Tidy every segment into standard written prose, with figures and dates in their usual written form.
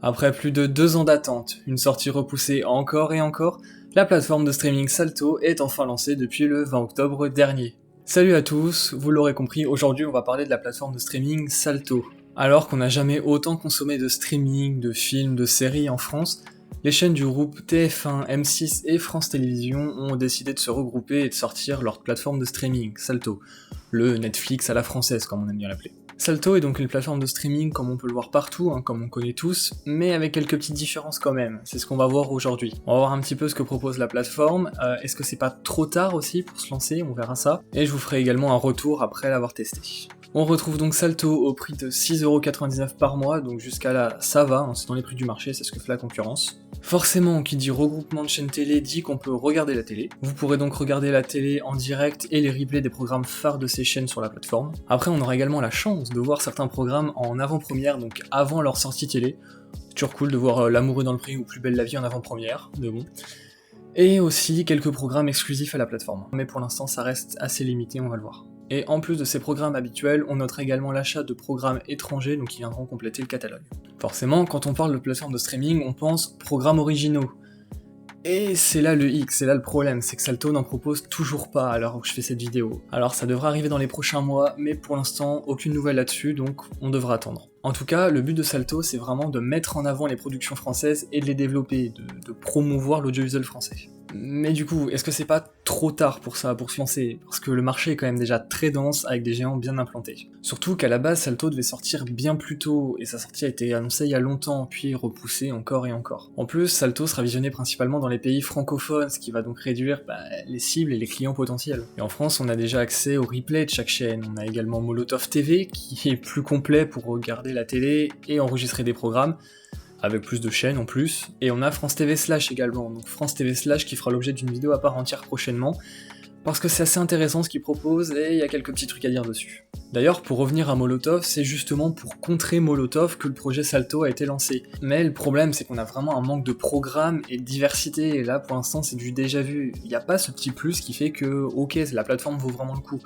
Après plus de 2 ans d'attente, une sortie repoussée encore et encore, la plateforme de streaming Salto est enfin lancée depuis le 20 octobre dernier. Salut à tous, vous l'aurez compris, aujourd'hui on va parler de la plateforme de streaming Salto. Alors qu'on n'a jamais autant consommé de streaming, de films, de séries en France, les chaînes du groupe TF1, M6 et France Télévisions ont décidé de se regrouper et de sortir leur plateforme de streaming, Salto, le Netflix à la française comme on aime bien l'appeler. Salto est donc une plateforme de streaming comme on peut le voir partout, comme on connaît tous, mais avec quelques petites différences quand même, c'est ce qu'on va voir aujourd'hui. On va voir un petit peu ce que propose la plateforme, est-ce que c'est pas trop tard aussi pour se lancer, on verra ça, et je vous ferai également un retour après l'avoir testé. On retrouve donc Salto au prix de 6,99€ par mois, donc jusqu'à là ça va, c'est dans les prix du marché, c'est ce que fait la concurrence. Forcément, qui dit regroupement de chaînes télé dit qu'on peut regarder la télé. Vous pourrez donc regarder la télé en direct et les replays des programmes phares de ces chaînes sur la plateforme. Après, on aura également la chance de voir certains programmes en avant-première, donc avant leur sortie télé. C'est toujours cool de voir L'amour est dans le prix ou Plus belle la vie en avant-première, mais bon. Et aussi quelques programmes exclusifs à la plateforme. Mais pour l'instant, ça reste assez limité, on va le voir. Et en plus de ces programmes habituels, on notera également l'achat de programmes étrangers, donc qui viendront compléter le catalogue. Forcément, quand on parle de plateforme de streaming, on pense programmes originaux. Et c'est là le hic, c'est là le problème, c'est que Salto n'en propose toujours pas à l'heure où je fais cette vidéo. Alors ça devrait arriver dans les prochains mois, mais pour l'instant, aucune nouvelle là-dessus, donc on devra attendre. En tout cas, le but de Salto, c'est vraiment de mettre en avant les productions françaises et de les développer, de promouvoir l'audiovisuel français. Mais du coup, est-ce que c'est pas trop tard pour ça, pour se lancer? Parce que le marché est quand même déjà très dense, avec des géants bien implantés. Surtout qu'à la base, Salto devait sortir bien plus tôt, et sa sortie a été annoncée il y a longtemps, puis repoussée encore et encore. En plus, Salto sera visionné principalement dans les pays francophones, ce qui va donc réduire les cibles et les clients potentiels. Et en France, on a déjà accès au replay de chaque chaîne, on a également Molotov TV, qui est plus complet pour regarder la télé et enregistrer des programmes, avec plus de chaînes en plus, et on a France TV Slash également, donc France TV Slash qui fera l'objet d'une vidéo à part entière prochainement, parce que c'est assez intéressant ce qu'ils proposent et il y a quelques petits trucs à dire dessus. D'ailleurs, pour revenir à Molotov, c'est justement pour contrer Molotov que le projet Salto a été lancé. Mais le problème, c'est qu'on a vraiment un manque de programmes et de diversité, et là pour l'instant c'est du déjà vu. Il n'y a pas ce petit plus qui fait que, ok, la plateforme vaut vraiment le coup.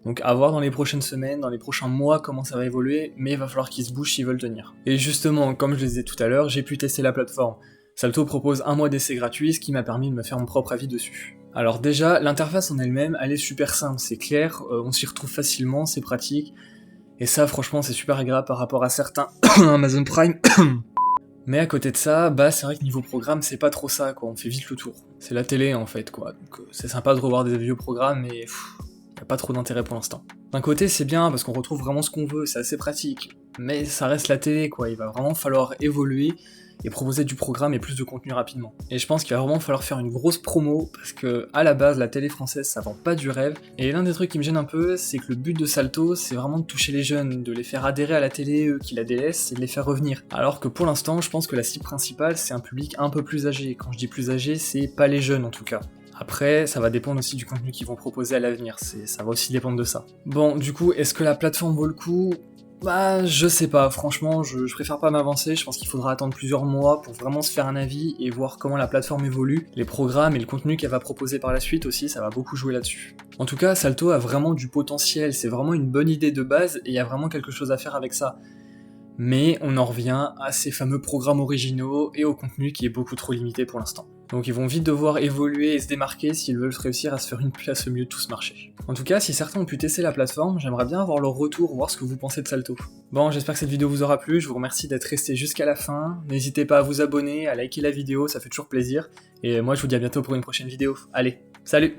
Donc à voir dans les prochaines semaines, dans les prochains mois comment ça va évoluer, mais il va falloir qu'ils se bougent s'ils veulent tenir. Et justement, comme je le disais tout à l'heure, j'ai pu tester la plateforme. Salto propose un mois d'essai gratuit, ce qui m'a permis de me faire mon propre avis dessus. Alors déjà, l'interface en elle-même, elle est super simple, c'est clair, on s'y retrouve facilement, c'est pratique, et ça franchement c'est super agréable par rapport à certains Amazon Prime. Mais à côté de ça, c'est vrai que niveau programme, c'est pas trop ça, quoi, on fait vite le tour. C'est la télé en fait, quoi, donc c'est sympa de revoir des vieux programmes, mais y a pas trop d'intérêt pour l'instant. D'un côté, c'est bien parce qu'on retrouve vraiment ce qu'on veut, c'est assez pratique, mais ça reste la télé, quoi, il va vraiment falloir évoluer et proposer du programme et plus de contenu rapidement. Et je pense qu'il va vraiment falloir faire une grosse promo, parce que à la base, la télé française, ça vend pas du rêve, et l'un des trucs qui me gêne un peu, c'est que le but de Salto, c'est vraiment de toucher les jeunes, de les faire adhérer à la télé, eux qui la délaissent, et de les faire revenir. Alors que pour l'instant, je pense que la cible principale, c'est un public un peu plus âgé. Quand je dis plus âgé, c'est pas les jeunes en tout cas. Après, ça va dépendre aussi du contenu qu'ils vont proposer à l'avenir, ça va aussi dépendre de ça. Bon, du coup, est-ce que la plateforme vaut le coup ? Je sais pas, franchement, je préfère pas m'avancer, je pense qu'il faudra attendre plusieurs mois pour vraiment se faire un avis et voir comment la plateforme évolue, les programmes et le contenu qu'elle va proposer par la suite aussi, ça va beaucoup jouer là-dessus. En tout cas, Salto a vraiment du potentiel, c'est vraiment une bonne idée de base et il y a vraiment quelque chose à faire avec ça. Mais on en revient à ces fameux programmes originaux et au contenu qui est beaucoup trop limité pour l'instant. Donc ils vont vite devoir évoluer et se démarquer s'ils veulent réussir à se faire une place au milieu de tout ce marché. En tout cas, si certains ont pu tester la plateforme, j'aimerais bien avoir leur retour, voir ce que vous pensez de Salto. Bon, j'espère que cette vidéo vous aura plu, je vous remercie d'être resté jusqu'à la fin, n'hésitez pas à vous abonner, à liker la vidéo, ça fait toujours plaisir, et moi je vous dis à bientôt pour une prochaine vidéo. Allez, salut!